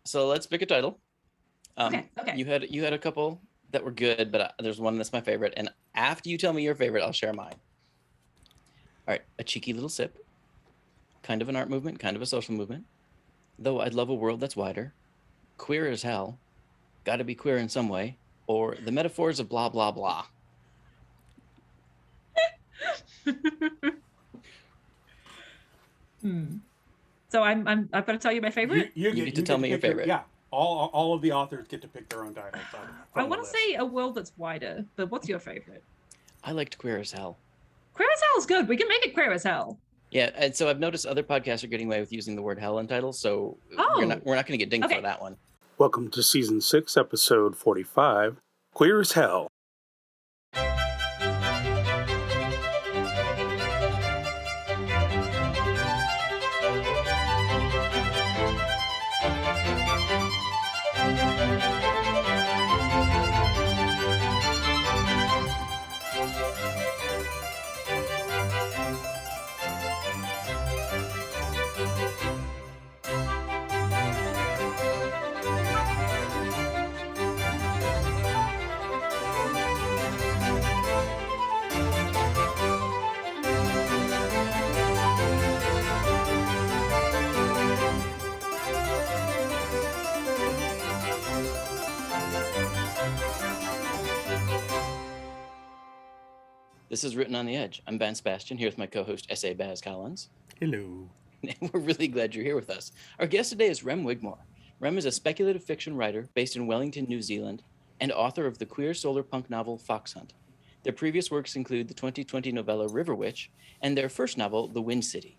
So let's pick a title. Okay. You had a couple that were good, but there's one that's my favorite. And after you tell me your favorite, I'll share mine. All right, a cheeky little sip. Kind of an art movement, kind of a social movement. Though I'd love a world that's wider. Queer as hell. Gotta be queer in some way. Or the metaphors of blah, blah, blah. So I'm going to tell you my favorite. You get to tell me your favorite. Yeah, all of the authors get to pick their own titles. I want to say a world that's wider, but what's your favorite? I liked Queer as Hell. Queer as Hell is good. We can make it Queer as Hell. Yeah, and so I've noticed other podcasts are getting away with using the word hell in titles, so we're not going to get dinged for that one. Welcome to Season 6, Episode 45, Queer as Hell. This is Written on the Edge. I'm Vance Bastian, here with my co-host S.A. Baz Collins. Hello. We're really glad you're here with us. Our guest today is Rem Wigmore. Rem is a speculative fiction writer based in Wellington, New Zealand, and author of the queer solarpunk novel Foxhunt. Their previous works include the 2020 novella Riverwitch and their first novel, The Wind City.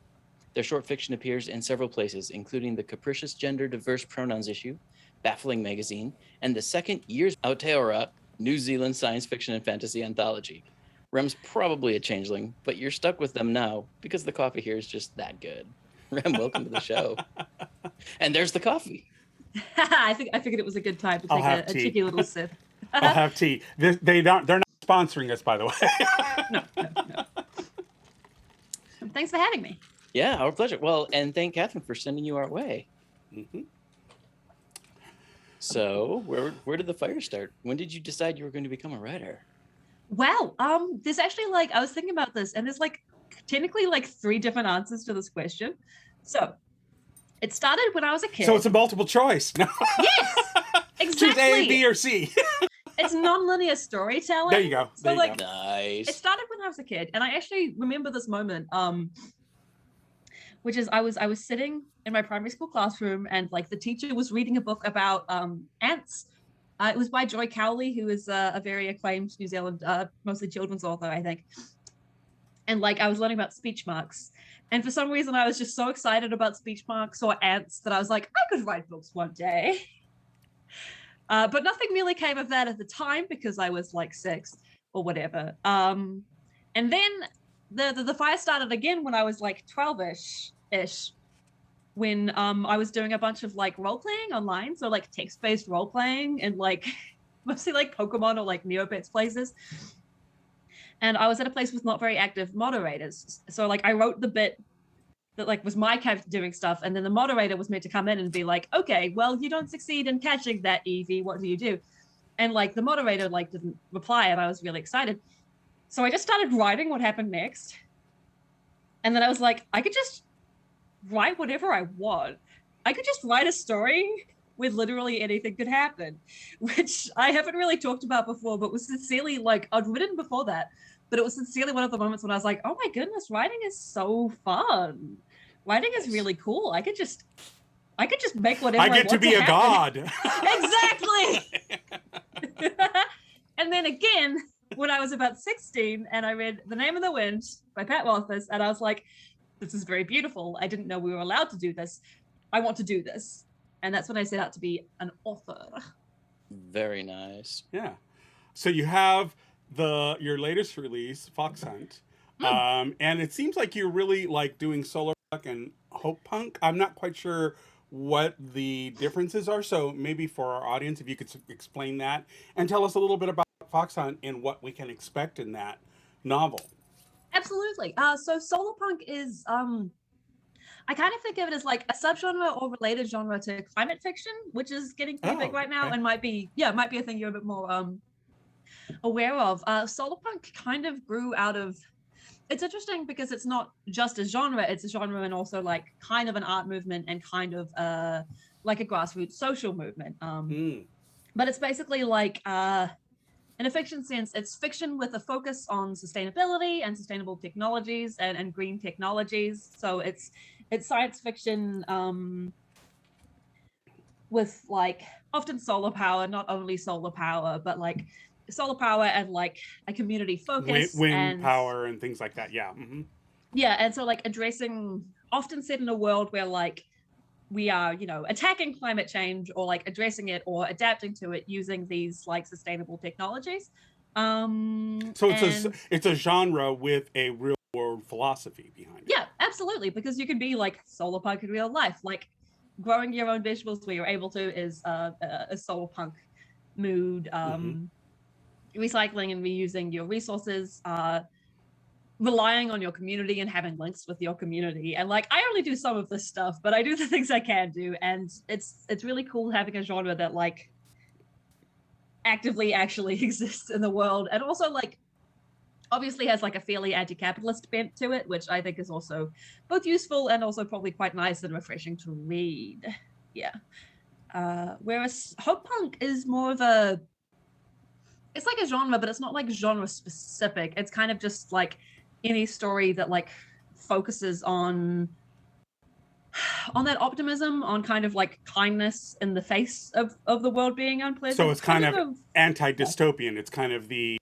Their short fiction appears in several places, including the Capricious gender-diverse pronouns issue, Baffling Magazine, and the second year's Aotearoa New Zealand science fiction and fantasy anthology. Rem's probably a changeling, but you're stuck with them now because the coffee here is just that good. Rem, welcome to the show. And there's the coffee. I figured it was a good time to take a cheeky little sip. I'll have tea. They're not sponsoring us, by the way. No. Thanks for having me. Yeah, our pleasure. Well, and thank Catherine for sending you our way. Mm-hmm. So, where did the fire start? When did you decide you were going to become a writer? Well, there's actually I was thinking about this, and there's technically 3 different answers to this question. So it started when I was a kid. So it's a multiple choice. Yes, exactly. Choose A, B, or C. It's non-linear storytelling. There you go. Nice. It started when I was a kid, and I actually remember this moment, which is I was sitting in my primary school classroom, and the teacher was reading a book about ants. It was by Joy Cowley, who is a very acclaimed New Zealand, mostly children's author, I think. And I was learning about speech marks. And for some reason, I was just so excited about speech marks or ants that I was like, I could write books one day. But nothing really came of that at the time because I was 6 or whatever. And then the fire started again when I was 12-ish. When I was doing a bunch of role-playing online, so text-based role-playing and mostly Pokemon or Neopets places. And I was at a place with not very active moderators. So I wrote the bit that was my character doing stuff, and then the moderator was meant to come in and be like, okay, well, you don't succeed in catching that, Evie, what do you do? And the moderator didn't reply, and I was really excited. So I just started writing what happened next. And then I was like, I could just write whatever I want. I could just write a story where literally anything could happen, which I haven't really talked about before, but was sincerely I'd written before that, but it was sincerely one of the moments when I was like, oh my goodness, writing is so fun. Writing is really cool. I could just make whatever I want. I get to be a god. Exactly. And then again, when I was about 16 and I read The Name of the Wind by Pat Rothfuss, and I was like, this is very beautiful. I didn't know we were allowed to do this. I want to do this. And that's when I set out to be an author. Very nice. Yeah. So you have your latest release, Foxhunt. And it seems like you're really doing Solarpunk and Hopepunk. I'm not quite sure what the differences are. So maybe for our audience, if you could explain that and tell us a little bit about Foxhunt and what we can expect in that novel. Absolutely. So Solarpunk is, I kind of think of it as like a subgenre or related genre to climate fiction, which is getting pretty big right now, okay. and might be a thing you're a bit more aware of. Solarpunk kind of grew out of. It's interesting because it's not just a genre; it's a genre and also like kind of an art movement and kind of like a grassroots social movement. But it's basically like in a fiction sense, it's fiction with a focus on sustainability and sustainable technologies and green technologies. So it's science fiction with like often solar power, not only solar power, but like solar power and like a community focus, wind and power and things like that. Yeah. yeah, and so like addressing, often set in a world where like we are, attacking climate change or like addressing it or adapting to it using these like sustainable technologies. So it's a genre with a real world philosophy behind it. Yeah, absolutely, because you can be like solar punk in real life, like growing your own vegetables where you're able to is a solar punk mood. Recycling and reusing your resources, relying on your community and having links with your community. And like I only do some of this stuff, but I do the things I can do, and it's really cool having a genre that like actively actually exists in the world, and also like obviously has like a fairly anti-capitalist bent to it, which I think is also both useful and also probably quite nice and refreshing to read. Yeah. Whereas Hopepunk is more of a, it's like a genre, but it's not like genre specific. It's kind of just like any story that like focuses on that optimism, on kind of like kindness in the face of the world being unpleasant. So it's kind of anti-dystopian. It's kind of the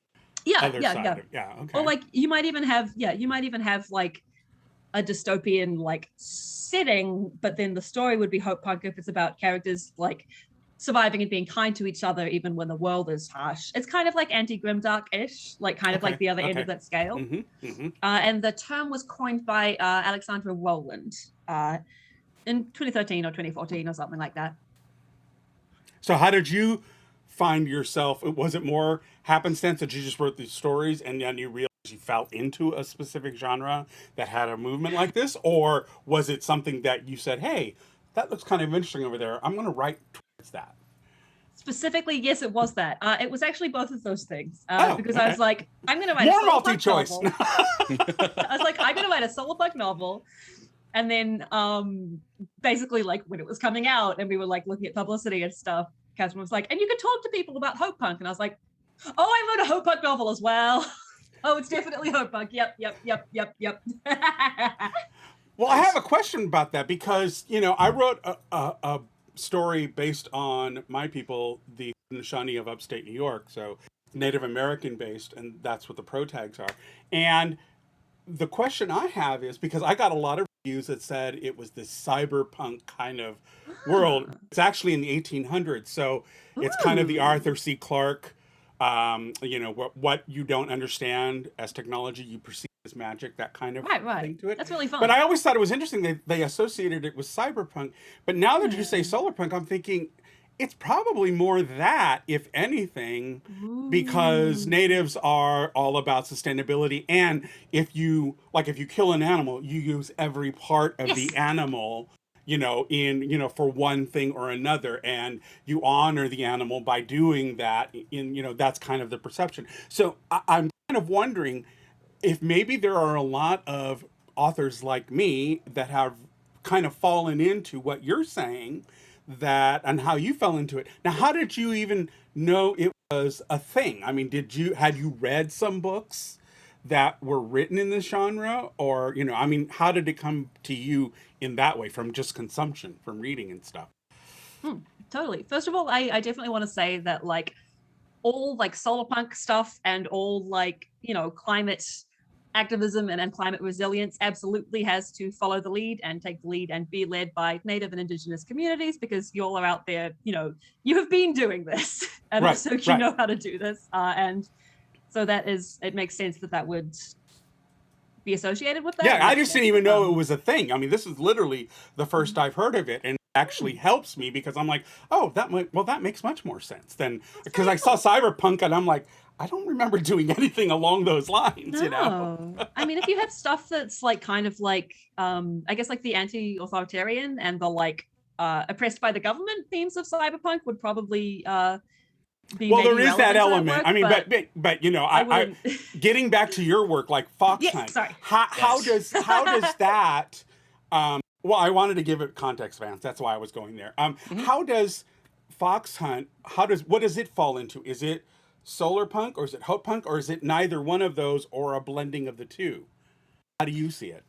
other side of, okay. Or like you might even have like a dystopian like setting, but then the story would be Hopepunk if it's about characters like surviving and being kind to each other even when the world is harsh. It's kind of like anti-grimdark-ish, like kind of like the other end of that scale. And the term was coined by Alexandra Rowland in 2013 or 2014 or something like that. So how did you find yourself? Was it more happenstance that you just wrote these stories and then you realized you fell into a specific genre that had a movement like this? Or was it something that you said, hey, that looks kind of interesting over there, I'm going to write towards that? Specifically, yes, it was that. It was actually both of those things. Because I was like, I'm going to write more a multi-choice novel. I was like, I'm going to write a Solarpunk novel. And then basically like when it was coming out and we were like looking at publicity and stuff, Catherine was like, and you could talk to people about Hopepunk. And I was like, oh, I wrote a Hopepunk novel as well. Oh, it's definitely Hopepunk. Yep. Well, I have a question about that because, I wrote a story based on my people, the Shawnee of upstate New York. So Native American based, and that's what the pro tags are. And the question I have is, because I got a lot of reviews that said it was this cyberpunk kind of world. It's actually in the 1800s. So it's kind of the Arthur C. Clarke, what you don't understand as technology, you perceive as magic, that kind of thing to it. That's really fun. But I always thought it was interesting they associated it with cyberpunk. But now that you say solarpunk, I'm thinking it's probably more that, if anything, because natives are all about sustainability. And if you kill an animal, you use every part of the animal, for one thing or another, and you honor the animal by doing that. That's kind of the perception. So I'm kind of wondering if maybe there are a lot of authors like me that have kind of fallen into what you're saying, and how you fell into it. Now, how did you even know it was a thing? I mean, had you read some books that were written in this genre, or how did it come to you in that way, from just consumption, from reading and stuff? Totally. First of all, I definitely want to say that like all like solarpunk stuff and all like climate activism and climate resilience absolutely has to follow the lead and take the lead and be led by Native and Indigenous communities, because you all are out there, you have been doing this and also you know how to do this. And so it makes sense that would be associated with that. Yeah, I just didn't even know it was a thing. I mean, this is literally the first I've heard of it. And actually helps me because I'm like, oh, that makes much more sense than because I saw Cyberpunk and I'm like, I don't remember doing anything along those lines, you know. I mean, if you have stuff that's like kind of like I guess like the anti-authoritarian and the like oppressed by the government themes of Cyberpunk would probably be well, there maybe is that relevant to element. work, I mean, but you know, I getting back to your work, like Foxhunt. Yes, sorry. How does that? Well, I wanted to give it context, Vance. That's why I was going there. How does Foxhunt? What does it fall into? Is it Solarpunk or is it Hopepunk or is it neither one of those or a blending of the two? How do you see it?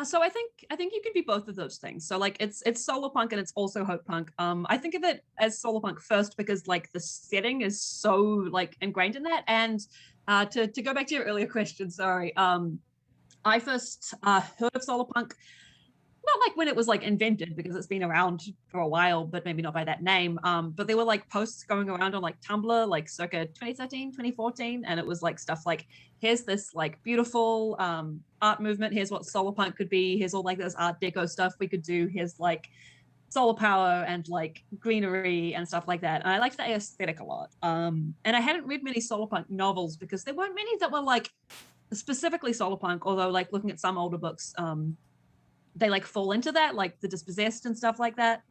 So I think you can be both of those things. So like it's Solarpunk and it's also Hopepunk. I think of it as Solarpunk first because like the setting is so like ingrained in that. And to go back to your earlier question, sorry. I first heard of Solarpunk not like when it was like invented because it's been around for a while, but maybe not by that name. But there were like posts going around on like Tumblr, like circa 2013, 2014. And it was like stuff like, here's this like beautiful art movement. Here's what Solarpunk could be. Here's all like this art deco stuff we could do. Here's like solar power and like greenery and stuff like that. And I liked the aesthetic a lot. And I hadn't read many Solarpunk novels because there weren't many that were like specifically Solarpunk, although like looking at some older books, they like fall into that, like the Dispossessed and stuff like that.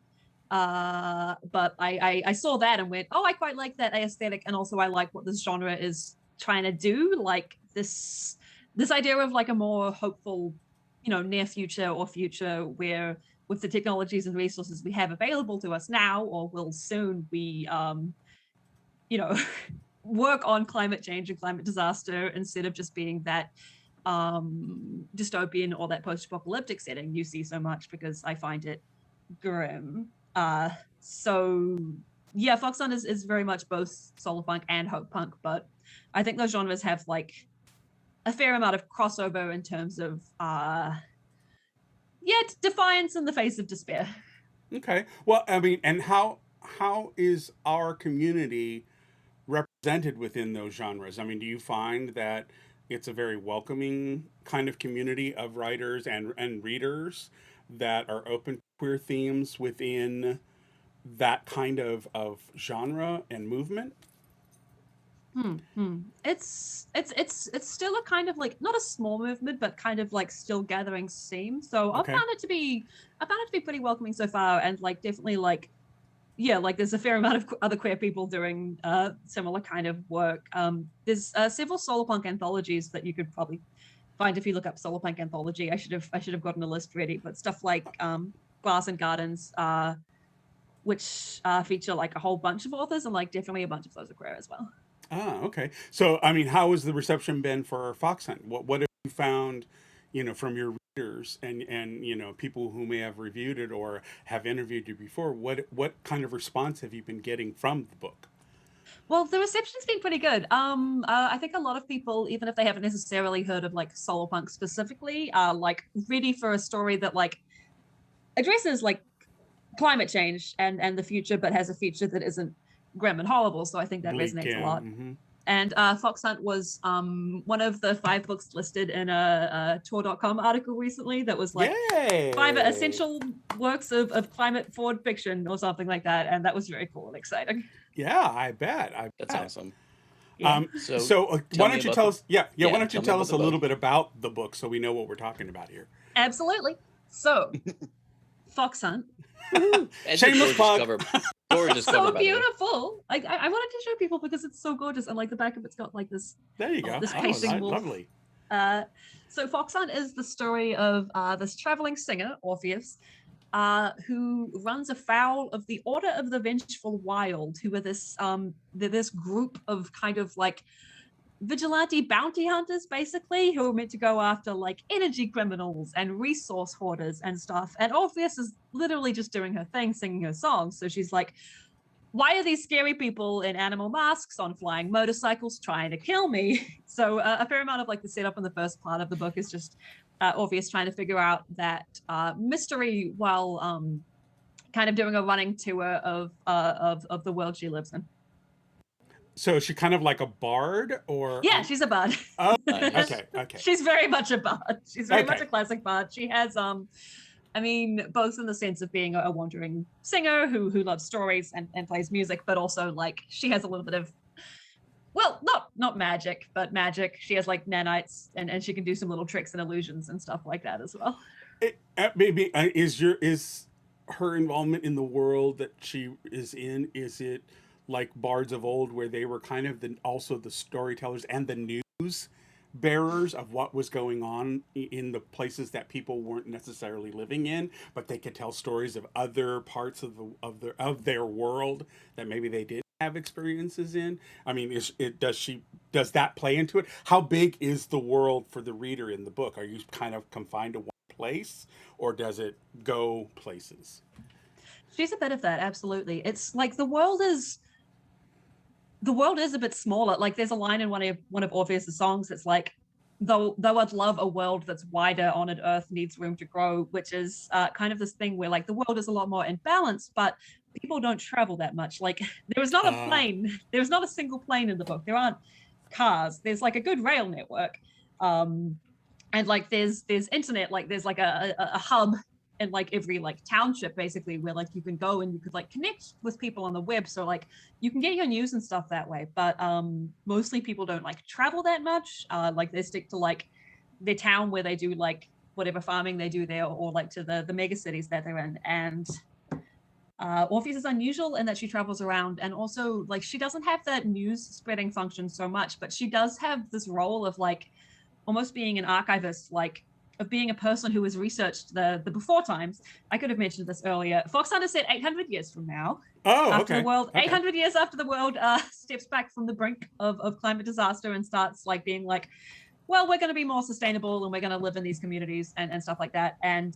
But I saw that and went, oh, I quite like that aesthetic, and also I like what this genre is trying to do, like this idea of like a more hopeful, you know, near future or future where with the technologies and resources we have available to us now or will soon, we you know work on climate change and climate disaster instead of just being that dystopian or that post-apocalyptic setting you see so much, because I find it grim. So yeah, Foxhunt is very much both Solarpunk and Hopepunk, but I think those genres have like a fair amount of crossover in terms of defiance in the face of despair. Okay. Well, I mean, and how is our community represented within those genres? I mean, do you find that it's a very welcoming kind of community of writers and readers that are open to queer themes within that kind of genre and movement? It's still a kind of like not a small movement, but kind of like still gathering steam. So Okay. I found it to be pretty welcoming so far, and like definitely like like there's a fair amount of other queer people doing similar kind of work. There's several Solarpunk anthologies that you could probably find if you look up Solarpunk anthology. I should have gotten a list ready, but stuff like Glass and Gardens, which feature like a whole bunch of authors, and like definitely a bunch of those are queer as well. Ah, okay. So, I mean, how has the reception been for Foxhunt? What have you found, you know, from your readers and you know, people who may have reviewed it or have interviewed you before? What kind of response have you been getting from the book? Well, the reception's been pretty good. I think a lot of people, even if they haven't necessarily heard of like Solarpunk specifically, are like ready for a story that like addresses like climate change and the future, but has a future that isn't grim and horrible. So I think that Bleak, resonates yeah. a lot. Mm-hmm. And Foxhunt was one of the 5 books listed in a tour.com article recently that was like Yay! 5 essential works of climate forward fiction or something like that. And that was very cool and exciting. Yeah, I bet. That's awesome. Yeah. So why don't you tell us? Why don't you tell us a little book. bit about the book so we know what we're talking about here? Absolutely. So, Foxhunt. Shameless plug. Gorgeous cover, So by the way. beautiful. I wanted to show people because it's so gorgeous, and like the back of it's got like this. There you go. This pacing wolf. Lovely. So Foxhunt is the story of this traveling singer, Orpheus, who runs afoul of the Order of the Vengeful Wild, who are this group of kind of like vigilante bounty hunters, basically, who are meant to go after like energy criminals and resource hoarders and stuff. And Orpheus is literally just doing her thing, singing her songs. So she's like, why are these scary people in animal masks on flying motorcycles trying to kill me? So a fair amount of like the setup in the first part of the book is just Orpheus trying to figure out that mystery while kind of doing a running tour of the world she lives in. So is she kind of like a bard, or? Yeah, she's a bard. Oh, Nice. okay. She's very much a bard. She's very much a classic bard. She has I mean, both in the sense of being a wandering singer who loves stories and plays music, but also like she has a little bit of, well, not magic, but magic. She has like nanites and she can do some little tricks and illusions and stuff like that as well. Maybe is her involvement in the world that she is in, is it like bards of old where they were kind of also the storytellers and the news bearers of what was going on in the places that people weren't necessarily living in, but they could tell stories of other parts of their world that maybe they did have experiences in? I mean, does that play into it? How big is the world for the reader in the book? Are you kind of confined to one place, or does it go places? She's a bit of that, absolutely. It's like the world is a bit smaller. Like there's a line in one of Orpheus' songs that's like, though I'd love a world that's wider, honored earth needs room to grow, which is kind of this thing where like the world is a lot more in balance, but people don't travel that much. Like there was not a plane, there was not a single plane in the book. There aren't cars. There's like a good rail network. And like there's internet, like there's like a hub in like every like township basically where like you can go and you could like connect with people on the web, so like you can get your news and stuff that way, but mostly people don't like travel that much. Like they stick to like their town where they do like whatever farming they do there, or like to the mega cities that they're in. And Orpheus is unusual in that she travels around, and also like she doesn't have that news spreading function so much, but she does have this role of like almost being an archivist, like of being a person who has researched the before times. I could have mentioned this earlier. Foxhunt is set 800 years from now. Oh, after okay. The world, okay. 800 years after the world steps back from the brink of climate disaster and starts like being like, well, we're going to be more sustainable and we're going to live in these communities and stuff like that. And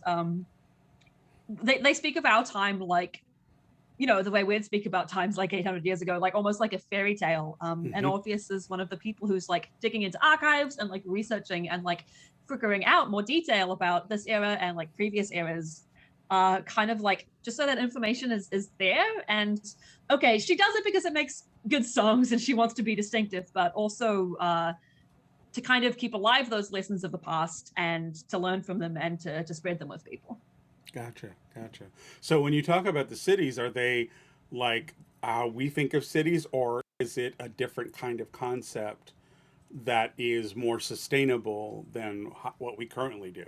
they speak of our time like, you know, the way we'd speak about times like 800 years ago, like almost like a fairy tale. And Orpheus is one of the people who's like digging into archives and like researching and like figuring out more detail about this era and like previous eras, kind of like just so that information is there. And okay, she does it because it makes good songs and she wants to be distinctive, but also to kind of keep alive those lessons of the past and to learn from them and to spread them with people. Gotcha. So when you talk about the cities, are they like we think of cities, or is it a different kind of concept that is more sustainable than what we currently do?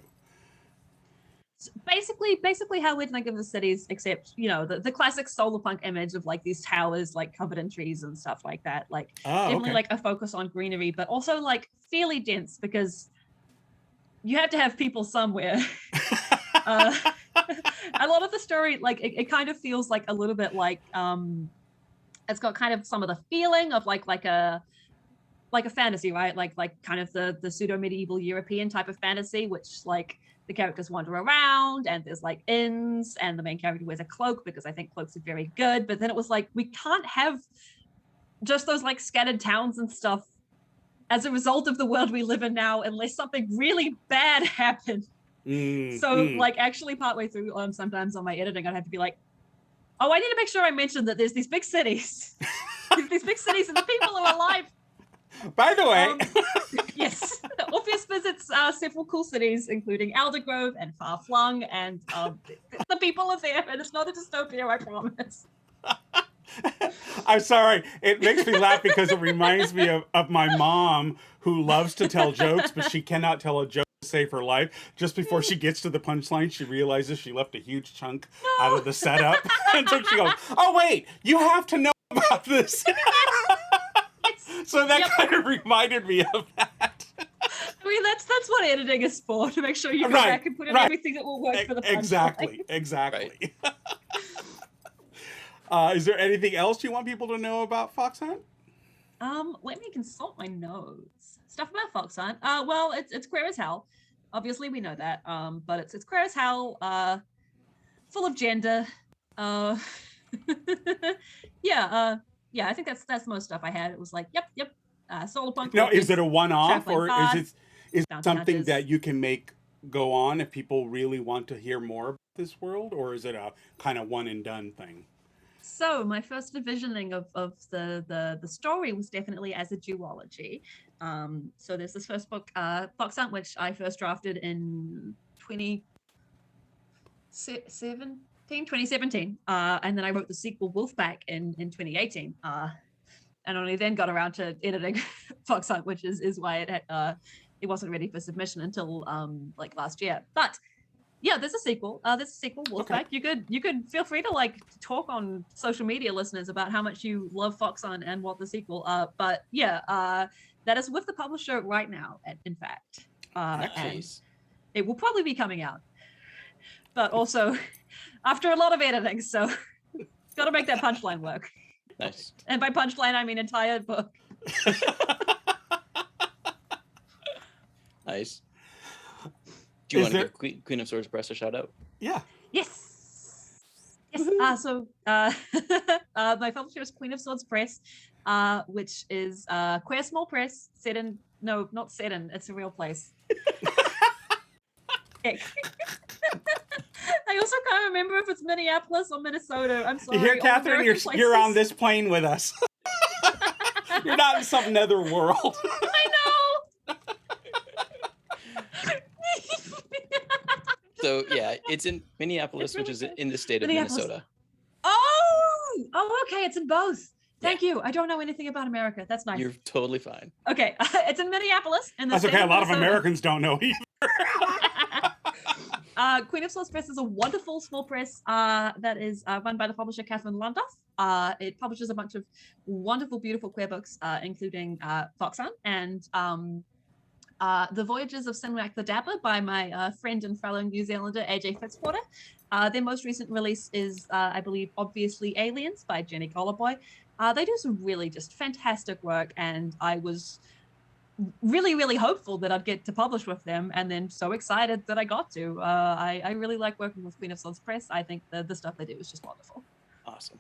So basically how we'd think of the cities, except, you know, the classic Solarpunk image of like these towers like covered in trees and stuff like that. Like definitely like a focus on greenery, but also like fairly dense because you have to have people somewhere. A lot of the story, like it kind of feels like a little bit like it's got kind of some of the feeling of like a fantasy, right? Like kind of the pseudo medieval European type of fantasy, which like the characters wander around and there's like inns and the main character wears a cloak because I think cloaks are very good. But then it was like we can't have just those like scattered towns and stuff as a result of the world we live in now unless something really bad happened. Like actually partway through sometimes on my editing I'd have to be like, oh, I need to make sure I mention that there's these big cities. These big cities and the people are alive. By the way, yes, Orpheus visits several cool cities, including Aldergrove and Far Flung, and the people are there, and it's not a dystopia, I promise. I'm sorry. It makes me laugh because it reminds me of my mom, who loves to tell jokes, but she cannot tell a joke to save her life. Just before she gets to the punchline, she realizes she left a huge chunk out of the setup. And so she goes, oh, wait, you have to know about this. So that kind of reminded me of that. I mean, that's what editing is for, to make sure you go back and put in everything that will work for the punchline. Exactly. Is there anything else you want people to know about Foxhunt? Let me consult my notes. Stuff about Foxhunt. Well, it's queer as hell. Obviously, we know that. But it's queer as hell. Full of gender. Yeah, I think that's most stuff I had. It was like, yep. Solarpunk. No, is it a one-off, or is it something Hunters. that you can make go on if people really want to hear more about this world, or is it a kind of one and done thing? So my first envisioning of the story was definitely as a duology. So there's this first book, Foxhunt, which I first drafted in 2017. And then I wrote the sequel Wolfpack in 2018. And only then got around to editing Foxhunt, which is why it wasn't ready for submission until like last year. But yeah, there's a sequel. Wolfpack. Okay. You could feel free to like talk on social media, listeners, about how much you love Foxhunt and what the sequel. But yeah, that is with the publisher right now. In fact, and it will probably be coming out. But also after a lot of editing, so got to make that punchline work. Nice. And by punchline, I mean entire book. Nice. Do you want to give Queen of Swords Press a shout out? Yeah. Yes. Yes. My publisher is Queen of Swords Press, which is queer small press set in not set in. It's a real place. I also can't remember if it's Minneapolis or Minnesota. I'm sorry. You hear, Catherine? You're on this plane with us. You're not in some nether world. I know. So yeah, it's in Minneapolis, which is in the state of Minnesota. Oh, okay. It's in both. Thank you. I don't know anything about America. That's nice. You're totally fine. Okay, it's in Minneapolis. That's okay. A lot of Americans don't know either. Queen of Swords Press is a wonderful small press that is run by the publisher Catherine Landoff. It publishes a bunch of wonderful, beautiful queer books, including Foxhunt and The Voyages of Sinwak the Dapper by my friend and fellow New Zealander AJ Fitzwater. Their most recent release is, I believe, Obviously Aliens by Jenny Collarboy. They do some really just fantastic work, and I was really, really hopeful that I'd get to publish with them, and then so excited that I got to. I really like working with Queen of Swords Press. I think the stuff they do is just wonderful. Awesome.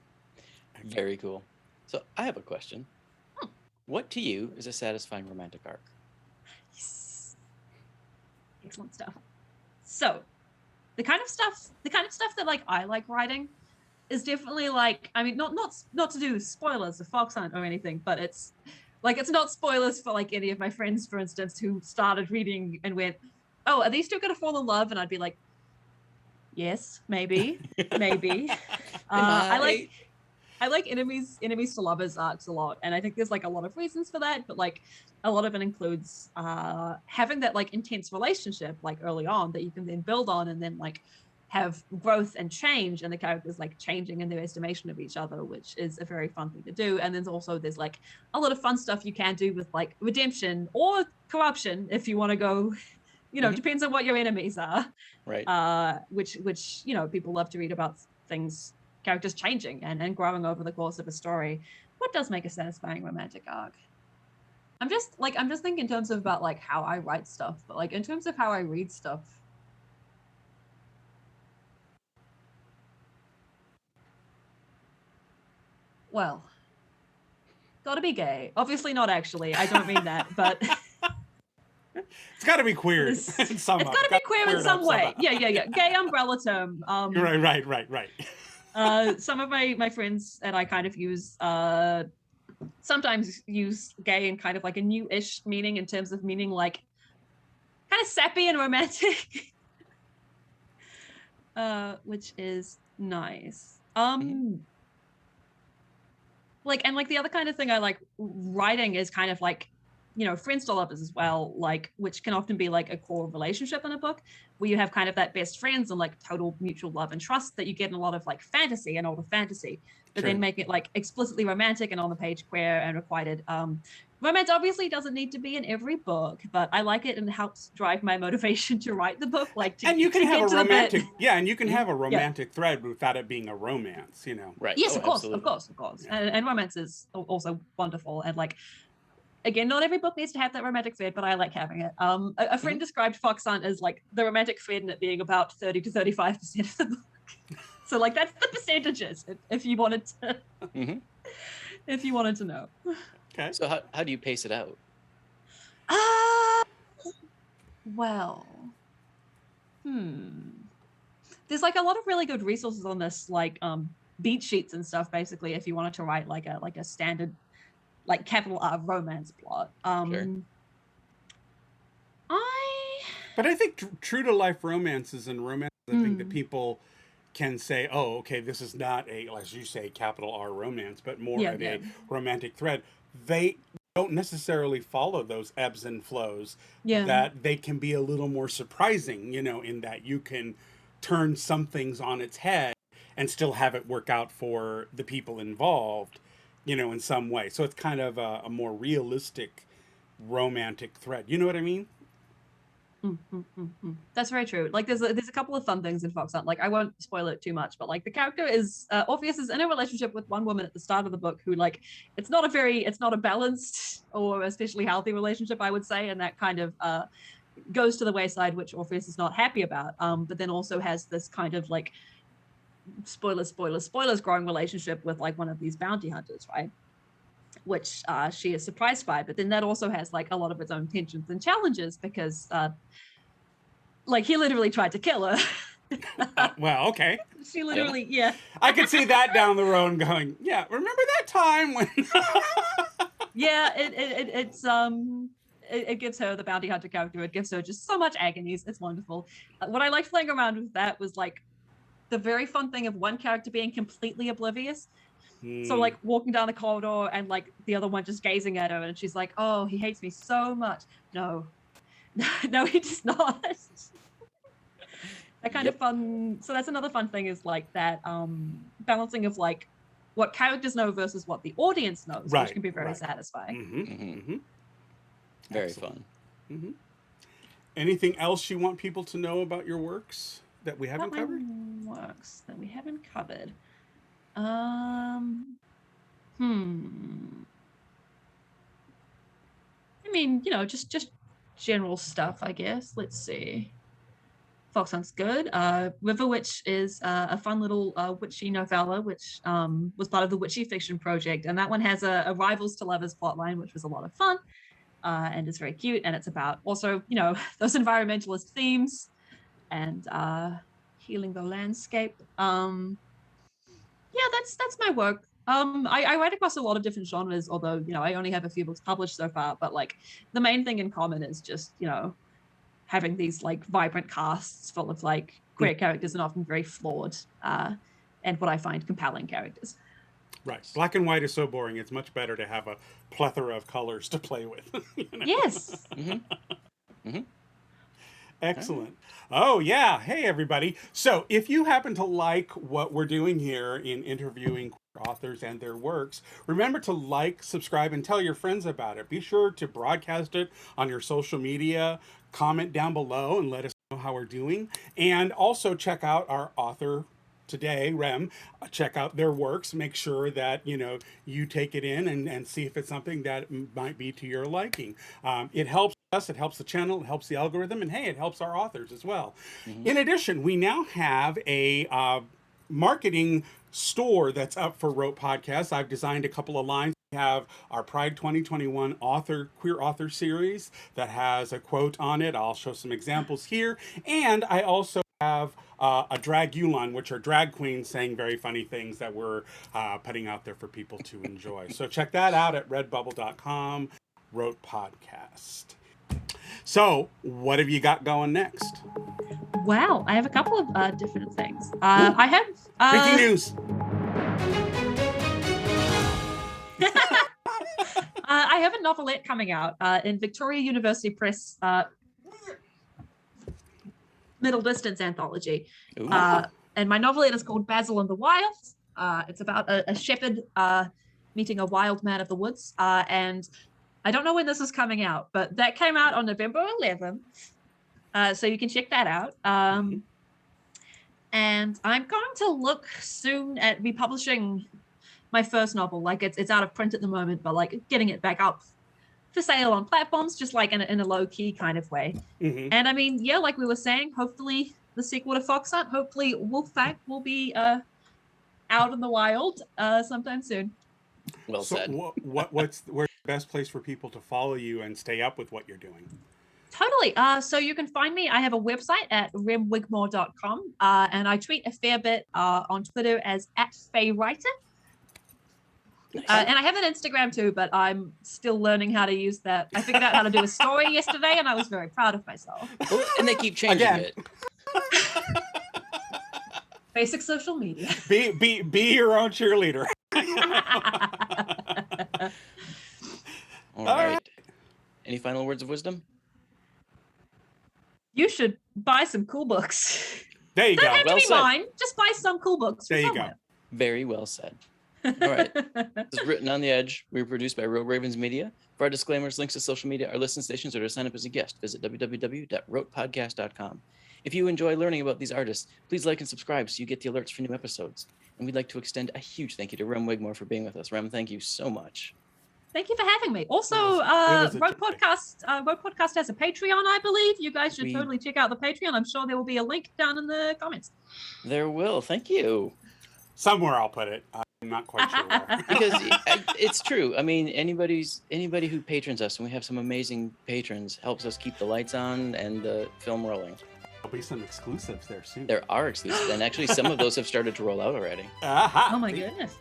Very cool. So I have a question. What to you is a satisfying romantic arc? Yes. Excellent stuff. So the kind of stuff that like I like writing is definitely like, I mean, not to do spoilers of Foxhunt or anything, but it's not spoilers for like any of my friends, for instance, who started reading and went, "Oh, are these two gonna fall in love?" And I'd be like, "Yes, maybe, maybe." I like enemies to lovers arcs a lot, and I think there's like a lot of reasons for that, but like a lot of it includes having that like intense relationship like early on that you can then build on and then like have growth and change, and the characters like changing in their estimation of each other, which is a very fun thing to do. And then there's like a lot of fun stuff you can do with like redemption or corruption if you want to go, depends on what your enemies are, right? Which people love to read about things, characters changing and growing over the course of a story. What does make a satisfying romantic arc? I'm just thinking in terms of about like how I write stuff, but like in terms of how I read stuff, well, gotta be gay. Obviously not actually. I don't mean that, but it's gotta be queer. It's gotta be queer in some way. Yeah. Gay umbrella term. Right. Some of my friends and I kind of use sometimes use gay in kind of like a new-ish meaning, in terms of meaning like kind of sappy and romantic. Which is nice. Like the other kind of thing I like writing is kind of like, friends to lovers as well, like, which can often be like a core relationship in a book where you have kind of that best friends and like total mutual love and trust that you get in a lot of like fantasy and older fantasy, but then make it like explicitly romantic and on the page queer and requited. Romance obviously doesn't need to be in every book, but I like it and it helps drive my motivation to write the book. And you can have a romantic, have a romantic thread without it being a romance, Right. Yes, of course. Yeah. And romance is also wonderful. And like, again, not every book needs to have that romantic thread, but I like having it. A friend described Foxhunt as like the romantic thread in it being about 30 to 35% of the book. So like that's the percentages if you wanted to, if you wanted to know. Okay. So how do you pace it out? Well, there's like a lot of really good resources on this, like beat sheets and stuff. Basically, if you wanted to write like a standard, like capital R romance plot. But I think true to life romances and romance I think that people can say, oh, okay, this is not a, as you say, capital R romance, but more of a romantic thread. They don't necessarily follow those ebbs and flows, that they can be a little more surprising, in that you can turn some things on its head and still have it work out for the people involved, in some way. So it's kind of a more realistic romantic thread. You know what I mean? That's very true. Like there's a couple of fun things in Foxhunt. Like I won't spoil it too much, but like the character is Orpheus is in a relationship with one woman at the start of the book who like it's not a balanced or especially healthy relationship, I would say, and that kind of goes to the wayside, which Orpheus is not happy about. But then also has this kind of like spoilers growing relationship with like one of these bounty hunters, right? Which she is surprised by, but then that also has like a lot of its own tensions and challenges because like he literally tried to kill her. Well, okay. She literally, I could see that down the road going, yeah, remember that time when... Yeah, it gives her, the bounty hunter character, it gives her just so much agonies. It's wonderful. What I liked playing around with that was like the very fun thing of one character being completely oblivious. So like walking down the corridor and like the other one just gazing at her and she's like, oh, he hates me so much. No, he does not. That kind of fun. So that's another fun thing is like that balancing of like what characters know versus what the audience knows, which can be very satisfying. Very Excellent. fun. Anything else you want people to know about your works that we haven't covered? Works that we haven't covered. I mean, just general stuff, I guess. Let's see. Foxhunt's good. Riverwitch is a fun little witchy novella, which was part of the Witchy Fiction Project. And that one has a rivals to lovers plotline, which was a lot of fun and is very cute. And it's about also, those environmentalist themes and healing the landscape. Yeah, that's my work. I write across a lot of different genres, although, I only have a few books published so far, but like the main thing in common is just, having these like vibrant casts full of like queer characters and often very flawed and what I find compelling characters. Right. Black and white is so boring. It's much better to have a plethora of colors to play with. Yes. Excellent. Oh, yeah. Hey, everybody. So if you happen to like what we're doing here in interviewing authors and their works, remember to like, subscribe, and tell your friends about it. Be sure to broadcast it on your social media, comment down below, and let us know how we're doing. And also check out our author today, Rem. Check out their works. Make sure that, you take it in and see if it's something that might be to your liking. It helps us, it helps the channel, it helps the algorithm, and hey, it helps our authors as well. In addition, we now have a marketing store that's up for Wrote Podcasts. I've designed a couple of lines. We have our Pride 2021 queer author series that has a quote on it. I'll show some examples here. And I also have a drag line, which are drag queens saying very funny things that we're putting out there for people to enjoy. So check that out at redbubble.com, Wrote Podcast. So what have you got going next? Wow, I have a couple of different things. I have breaking news. I have a novelette coming out in Victoria University Press middle distance anthology. And my novelette is called Basil and the Wild. It's about a shepherd meeting a wild man of the woods. And I don't know when this is coming out, but that came out on November 11th. So you can check that out. And I'm going to look soon at republishing my first novel. Like it's out of print at the moment, but like getting it back up for sale on platforms, just like in a low key kind of way. And I mean, yeah, like we were saying, hopefully the sequel to Foxhunt, hopefully Wolfpack will be out in the wild sometime soon. Well said. Where's the best place for people to follow you and stay up with what you're doing? Totally. So you can find me. I have a website at remwigmore.com, and I tweet a fair bit on Twitter as @FayWriter. Nice. And I have an Instagram too, but I'm still learning how to use that. I figured out how to do a story yesterday, and I was very proud of myself. And they keep changing it. Basic social media. Be your own cheerleader. All right. Any final words of wisdom? You should buy some cool books. There you Don't go. have Well to be said. mine. Just buy some cool books. There you go. Very well said. All right. This is Written on the Edge. We were produced by Road Ravens Media. For our disclaimers, links to social media, our listen stations, or to sign up as a guest, visit www.rotepodcast.com. If you enjoy learning about these artists, please like and subscribe so you get the alerts for new episodes. And we'd like to extend a huge thank you to Rem Wigmore for being with us. Rem, thank you so much. Thank you for having me. Also, was a Road Podcast has a Patreon, I believe. You guys should We- totally check out the Patreon. I'm sure there will be a link down in the comments. There will. Thank you. Somewhere I'll put it. I'm not quite sure where. Because it's true. I mean, anybody who patrons us, and we have some amazing patrons, helps us keep the lights on and the film rolling. There'll be some exclusives there soon. There are exclusives, and actually some of those have started to roll out already. Aha. Oh my goodness.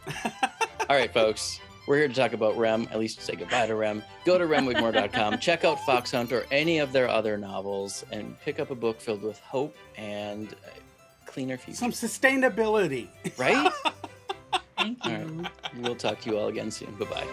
All right, folks. We're here to talk about Rem, at least say goodbye to Rem. Go to remwigmore.com, check out Foxhunt or any of their other novels, and pick up a book filled with hope and a cleaner future. Some sustainability. Right? Thank All you. right. We'll talk to you all again soon. Bye-bye.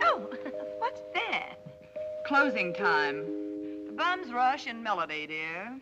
Oh, what's that? Closing time. The bums rush in melody, dear.